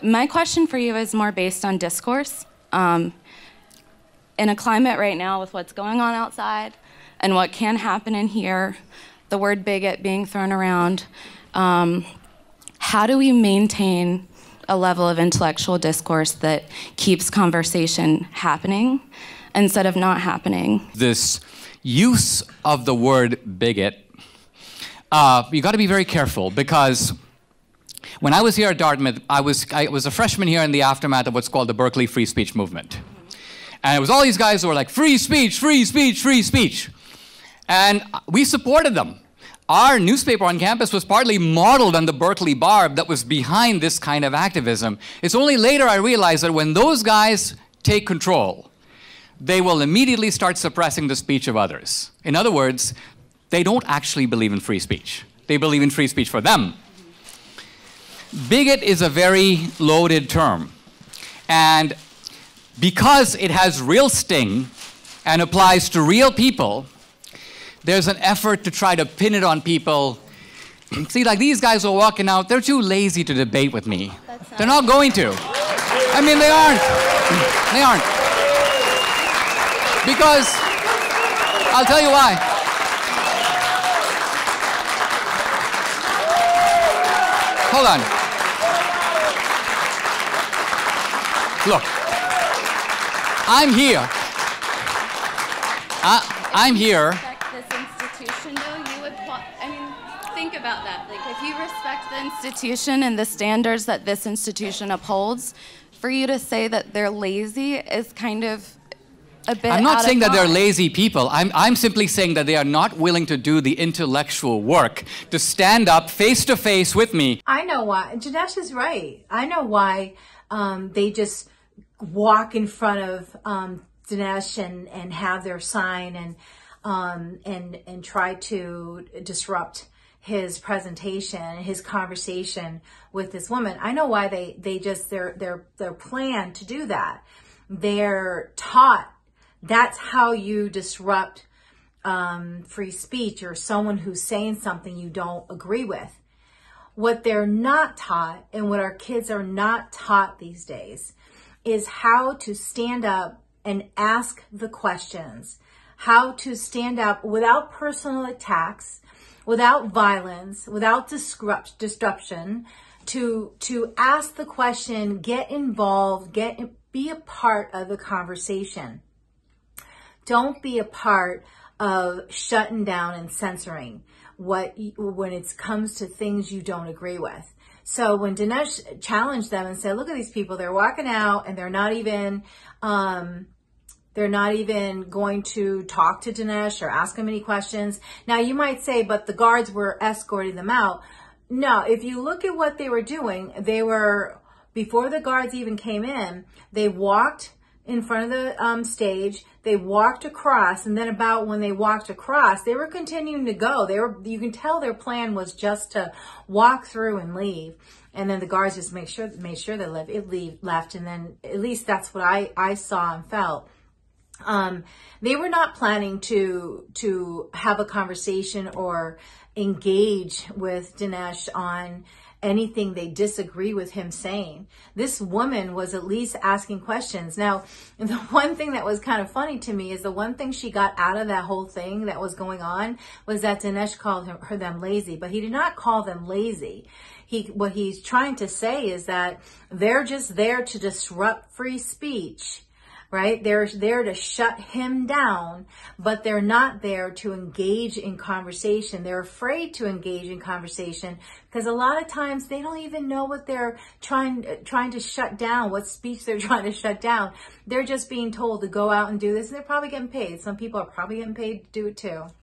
My question for you is more based on discourse. In a climate right now with what's going on outside and what can happen in here, the word bigot being thrown around, how do we maintain a level of intellectual discourse that keeps conversation happening instead of not happening? This use of the word bigot, you got to be very careful, because when I was here at Dartmouth, I was a freshman here in the aftermath of what's called the Berkeley free speech movement. And it was all these guys who were like, free speech, free speech, free speech. And we supported them. Our newspaper on campus was partly modeled on the Berkeley Barb that was behind this kind of activism. It's only later I realized that when those guys take control, they will immediately start suppressing the speech of others. In other words, they don't actually believe in free speech. They believe in free speech for them. Bigot is a very loaded term. And because it has real sting and applies to real people, there's an effort to try to pin it on people. See, like these guys are walking out, they're too lazy to debate with me. They're not going to. I mean, they aren't. They aren't. Because, I'll tell you why. Hold on. Look, I'm here. I'm here. This institution, though, you would, I mean, think about that. Like, if you respect the institution and the standards that this institution upholds, for you to say that they're lazy is kind of a bit. I'm not saying that they're line. lazy people. I'm simply saying that they are not willing to do the intellectual work to stand up face to face with me. I know why. Dinesh is right. I know why they just walk in front of Dinesh and have their sign and try to disrupt his presentation, his conversation with this woman. I know why they just their plan to do that. They're taught that's how you disrupt free speech or someone who's saying something you don't agree with. What they're not taught, and what our kids are not taught these days, is how to stand up and ask the questions, how to stand up without personal attacks, without violence, without disruption, to ask the question, get involved, be a part of the conversation. Don't be a part of shutting down and censoring when it comes to things you don't agree with. So when Dinesh challenged them and said, look at these people, they're walking out and they're not even going to talk to Dinesh or ask him any questions. Now you might say, but the guards were escorting them out. No, if you look at what they were doing, before the guards even came in, they walked in front of the stage, they walked across, and then about when they walked across, they were continuing to go. You can tell their plan was just to walk through and leave. And then the guards just made sure they left, and then at least that's what I saw and felt. They were not planning to have a conversation or engage with Dinesh on anything they disagree with him saying. This woman was at least asking questions. Now, the one thing that was kind of funny to me is the one thing she got out of that whole thing that was going on was that Dinesh called them lazy, but he did not call them lazy. What he's trying to say is that they're just there to disrupt free speech. Right? They're there to shut him down, but they're not there to engage in conversation. They're afraid to engage in conversation because a lot of times they don't even know what they're trying to shut down, what speech they're trying to shut down. They're just being told to go out and do this, and they're probably getting paid. Some people are probably getting paid to do it too.